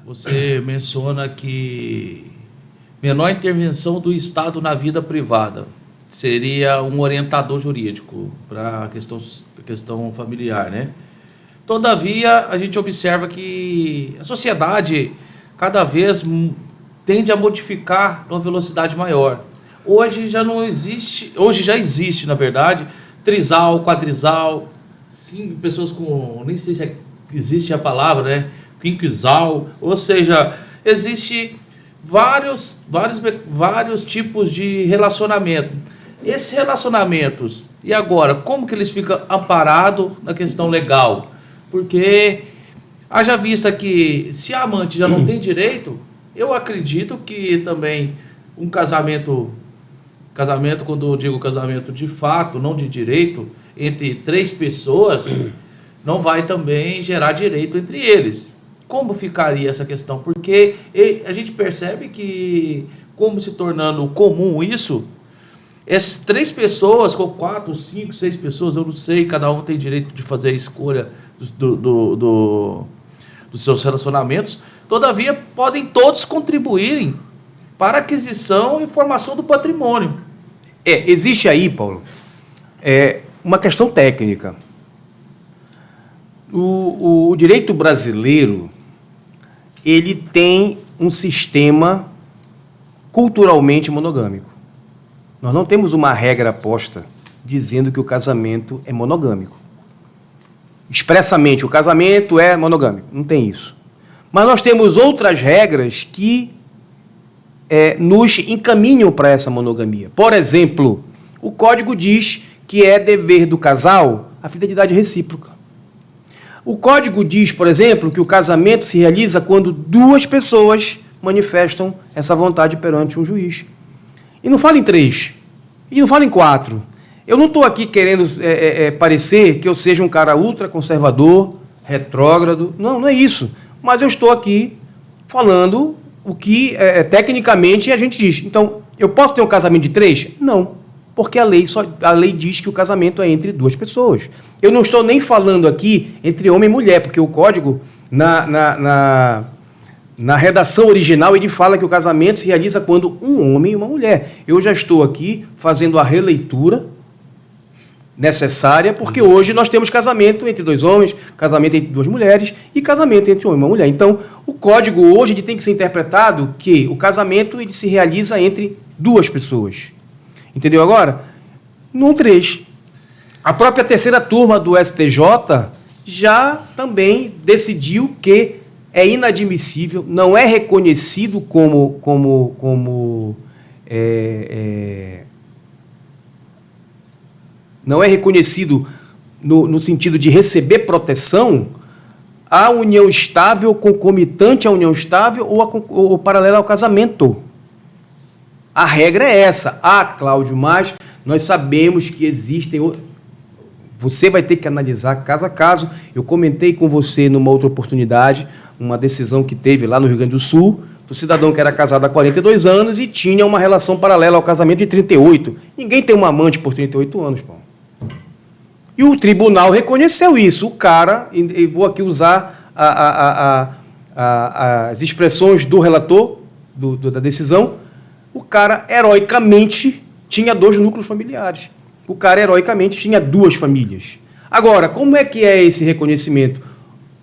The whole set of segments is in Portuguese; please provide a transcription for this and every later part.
você menciona que menor intervenção do Estado na vida privada seria um orientador jurídico para a questão familiar, né? Todavia, a gente observa que a sociedade cada vez tende a modificar numa velocidade maior. Hoje já existe, na verdade, trisal, quadrisal, sim, pessoas com, nem sei se existe a palavra, né? Quinquisal, ou seja, existe vários tipos de relacionamento. Esses relacionamentos, e agora, como que eles ficam amparados na questão legal? Porque, haja vista que se a amante já não tem direito, eu acredito que também um casamento, quando eu digo casamento de fato, não de direito, entre 3 pessoas, não vai também gerar direito entre eles. Como ficaria essa questão? Porque a gente percebe que, como se tornando comum isso, essas 3 pessoas, com 4, 5, 6 pessoas, eu não sei, cada um tem direito de fazer a escolha dos seus relacionamentos, todavia podem todos contribuírem para a aquisição e formação do patrimônio. Existe aí, Paulo, uma questão técnica. O direito brasileiro, ele tem um sistema culturalmente monogâmico. Nós não temos uma regra posta dizendo que o casamento é monogâmico. Expressamente, o casamento é monogâmico. Não tem isso. Mas nós temos outras regras que nos encaminham para essa monogamia. Por exemplo, o Código diz que é dever do casal a fidelidade recíproca. O Código diz, por exemplo, que o casamento se realiza quando 2 pessoas manifestam essa vontade perante um juiz. E não fala em 3, e não fala em 4. Eu não estou aqui querendo parecer que eu seja um cara ultraconservador, retrógrado. Não, não é isso. Mas eu estou aqui falando o que tecnicamente a gente diz. Então, eu posso ter um casamento de 3? Não. Porque a lei diz que o casamento é entre 2 pessoas. Eu não estou nem falando aqui entre homem e mulher, porque o Código, na redação original, ele fala que o casamento se realiza quando um homem e uma mulher. Eu já estou aqui fazendo a releitura necessária, porque hoje nós temos casamento entre 2 homens, casamento entre 2 mulheres e casamento entre um homem e uma mulher. Então, o Código hoje ele tem que ser interpretado que o casamento ele se realiza entre 2 pessoas. Entendeu agora? No 3. A própria terceira turma do STJ já também decidiu que é inadmissível, não é reconhecido não é reconhecido no sentido de receber proteção a união estável, concomitante à união estável ou paralela ao casamento. A regra é essa. Cláudio, mas nós sabemos que existem... Você vai ter que analisar caso a caso. Eu comentei com você numa outra oportunidade, uma decisão que teve lá no Rio Grande do Sul, do cidadão que era casado há 42 anos e tinha uma relação paralela ao casamento de 38. Ninguém tem uma amante por 38 anos, Paulo. E o tribunal reconheceu isso. O cara, e vou aqui usar as expressões do relator da decisão, o cara heroicamente tinha 2 núcleos familiares. O cara heroicamente tinha 2 famílias. Agora, como é que é esse reconhecimento?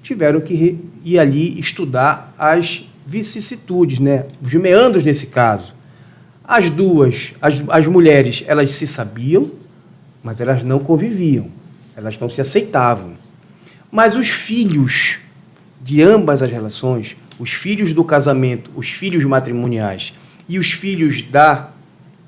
Tiveram que ir ali estudar as vicissitudes, né? Os meandros nesse caso. As mulheres, elas se sabiam, mas elas não conviviam, elas não se aceitavam. Mas os filhos de ambas as relações, os filhos do casamento, os filhos matrimoniais e os filhos da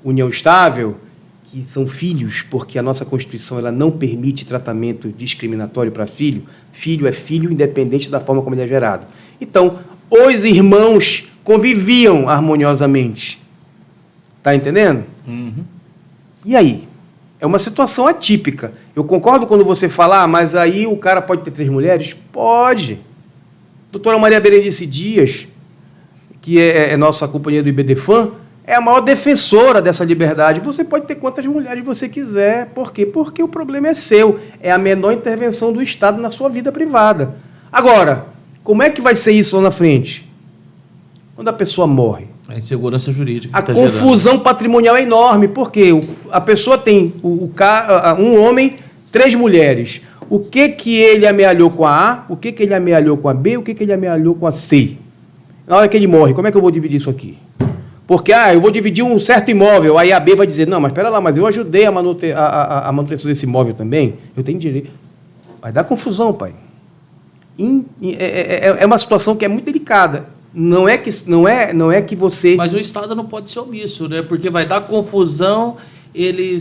união estável, que são filhos, porque a nossa Constituição ela não permite tratamento discriminatório para filho. Filho é filho, independente da forma como ele é gerado. Então, os irmãos conviviam harmoniosamente. Está entendendo? Uhum. E aí? É uma situação atípica. Eu concordo quando você fala, mas aí o cara pode ter 3 mulheres? Pode. Doutora Maria Berenice Dias, que é nossa companheira do IBDFAN, é a maior defensora dessa liberdade. Você pode ter quantas mulheres você quiser. Por quê? Porque o problema é seu. É a menor intervenção do Estado na sua vida privada. Agora, como é que vai ser isso lá na frente? Quando a pessoa morre, A insegurança jurídica. a que tá confusão patrimonial é enorme, porque a pessoa tem um homem, 3 mulheres. O que ele amealhou com a A, o que ele amealhou com a B, o que ele amealhou com a C. Na hora que ele morre, como é que eu vou dividir isso aqui? Porque, eu vou dividir um certo imóvel, aí a B vai dizer, não, mas espera lá, mas eu ajudei a manutenção desse imóvel também, eu tenho direito. Vai dar confusão, pai. É uma situação que é muito delicada. Não é que você... Mas o Estado não pode ser omisso, né? Porque vai dar confusão, ele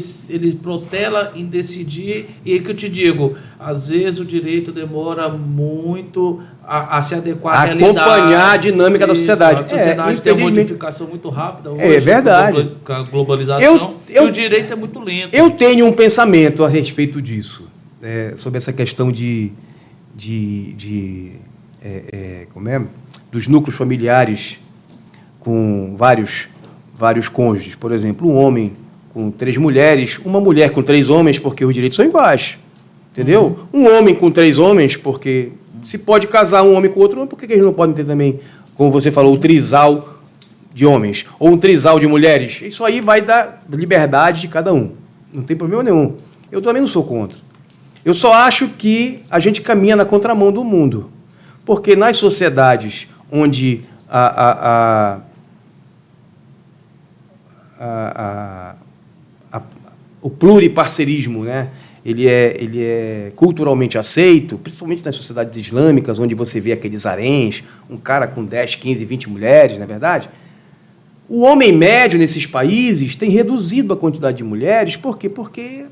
protela em decidir, e aí que eu te digo, às vezes o direito demora muito a se adequar à realidade. Acompanhar a dinâmica da sociedade. A sociedade tem uma modificação muito rápida hoje. É verdade. Com a globalização, e o direito é muito lento. Eu tenho um pensamento a respeito disso, sobre essa questão dos núcleos familiares com vários cônjuges. Por exemplo, um homem com 3 mulheres, uma mulher com 3 homens, porque os direitos são iguais. Entendeu? Um homem com 3 homens, porque se pode casar um homem com outro homem, por que eles não podem ter também, como você falou, o trisal de homens, ou um trisal de mulheres? Isso aí vai dar liberdade de cada um. Não tem problema nenhum. Eu também não sou contra. Eu só acho que a gente caminha na contramão do mundo. Porque nas sociedades onde o pluriparcerismo, né, ele é culturalmente aceito, principalmente nas sociedades islâmicas, onde você vê aqueles haréns, um cara com 10, 15, 20 mulheres, não é verdade? O homem médio nesses países tem reduzido a quantidade de mulheres. Por quê? Porque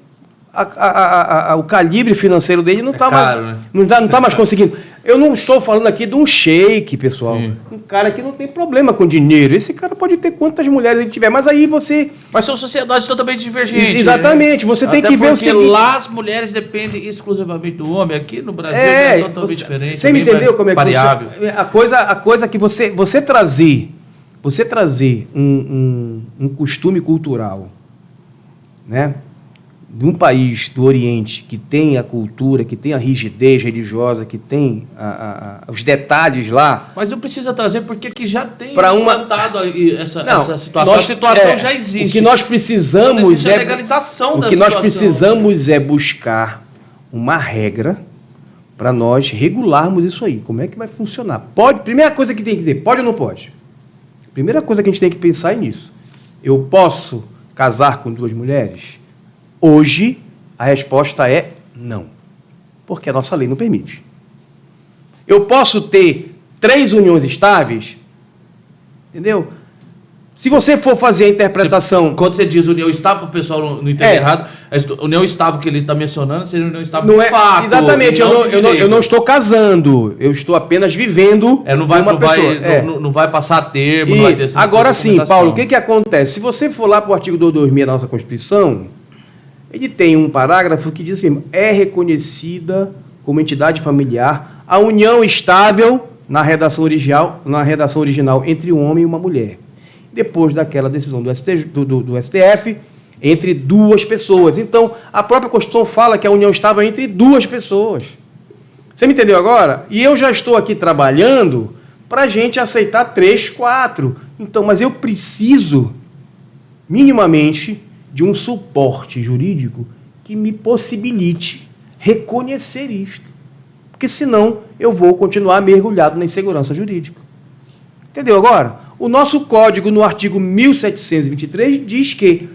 o calibre financeiro dele não está mais, né? não tá mais conseguindo. Eu não estou falando aqui de um sheik, pessoal. Sim. Um cara que não tem problema com dinheiro. Esse cara pode ter quantas mulheres ele tiver, mas aí você... Mas são sociedades totalmente divergentes. Exatamente, você tem que ver o seguinte... lá as mulheres dependem exclusivamente do homem. Aqui no Brasil é totalmente diferente. Você me entendeu como é que variável. A coisa que você trazer um costume cultural, né, de um país do Oriente que tem a cultura, que tem a rigidez religiosa, que tem os detalhes lá... Mas não precisa trazer porque que já tem implantado essa situação. A situação já existe. O que nós precisamos a legalização da nós precisamos é buscar uma regra para nós regularmos isso aí. Como é que vai funcionar? Primeira coisa que tem que dizer, pode ou não pode? Primeira coisa que a gente tem que pensar é nisso. Eu posso casar com 2 mulheres? Hoje, a resposta é não, porque a nossa lei não permite. Eu posso ter 3 uniões estáveis? Entendeu? Se você for fazer a interpretação... Quando você diz união estável, o pessoal não entende errado, a união estável que ele está mencionando seria união estável não de fato. Exatamente, eu não estou casando, eu estou apenas vivendo uma pessoa. Não vai passar a termo, Isso. Não vai ter essa Agora sim, Paulo, o que acontece? Se você for lá para o artigo 226 da nossa Constituição, ele tem um parágrafo que diz assim, é reconhecida como entidade familiar a união estável na redação original entre um homem e uma mulher. Depois daquela decisão do STF, entre 2 pessoas. Então, a própria Constituição fala que a união estável é entre 2 pessoas. Você me entendeu agora? E eu já estou aqui trabalhando para a gente aceitar 3, 4. Então, mas eu preciso, minimamente, de um suporte jurídico que me possibilite reconhecer isto. Porque senão eu vou continuar mergulhado na insegurança jurídica. Entendeu agora? O nosso código, no artigo 1723, diz que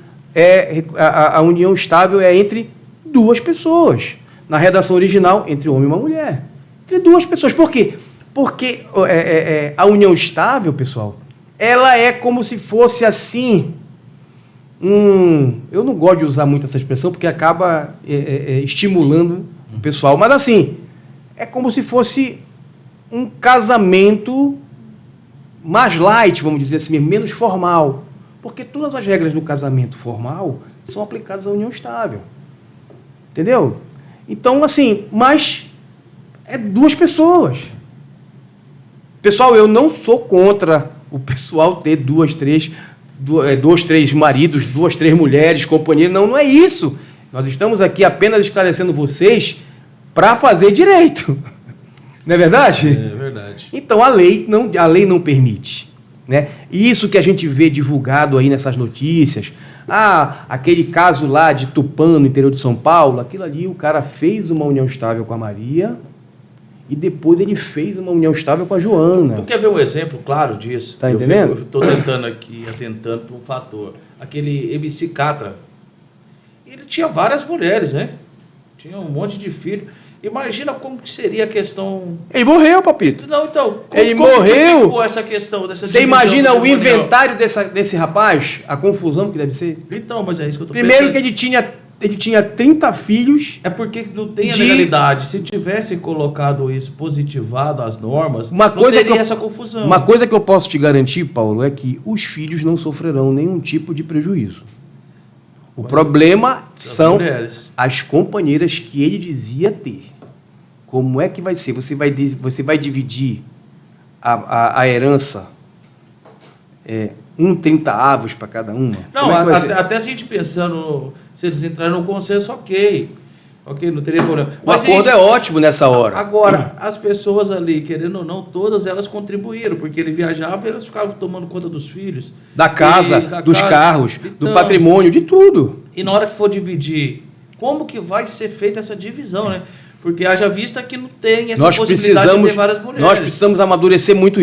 a união estável é entre 2 pessoas. Na redação original, entre um homem e uma mulher. Entre 2 pessoas. Por quê? Porque a união estável, pessoal, ela é como se fosse assim... eu não gosto de usar muito essa expressão, porque acaba estimulando o pessoal. Mas assim, é como se fosse um casamento... mais light, vamos dizer assim, menos formal. Porque todas as regras do casamento formal são aplicadas à união estável. Entendeu? Então, assim, mas é 2 pessoas. Pessoal, eu não sou contra o pessoal ter 2, 3 maridos, 2, 3 mulheres, companheiros. Não é isso. Nós estamos aqui apenas esclarecendo vocês para fazer direito. Não é verdade? É verdade. Então, a lei não permite. né? E isso que a gente vê divulgado aí nessas notícias, aquele caso lá de Tupã, no interior de São Paulo, aquilo ali, o cara fez uma união estável com a Maria e depois ele fez uma união estável com a Joana. Tu quer ver um exemplo claro disso? Tá entendendo? Eu estou tentando aqui, atentando para um fator. Aquele MC Catra, ele tinha várias mulheres, né? Tinha um monte de filhos. Imagina como que seria a questão... Ele morreu, papito. Não, então... Ele morreu. Que ficou essa questão dessa Você divisão imagina o patrimonial? inventário desse rapaz? A confusão que deve ser? Então, mas é isso que eu tô Primeiro pensando. que ele tinha 30 filhos. É porque não tem a legalidade. Se tivessem colocado isso, positivado as normas, não teria essa confusão. Uma coisa que eu posso te garantir, Paulo, é que os filhos não sofrerão nenhum tipo de prejuízo. O problema são as companheiras que ele dizia ter. Como é que vai ser? Você vai dividir a herança 30 avos para cada uma? Não, até a gente pensando, se eles entrarem no consenso, ok, não teria problema. O acordo é ótimo nessa hora. Agora, as pessoas ali, querendo ou não, todas elas contribuíram, porque ele viajava e elas ficavam tomando conta dos filhos. Da casa, dos carros, do patrimônio, de tudo. E na hora que for dividir, como que vai ser feita essa divisão, né? Porque haja vista que não tem essa possibilidade de ter várias mulheres. Nós precisamos amadurecer muito isso.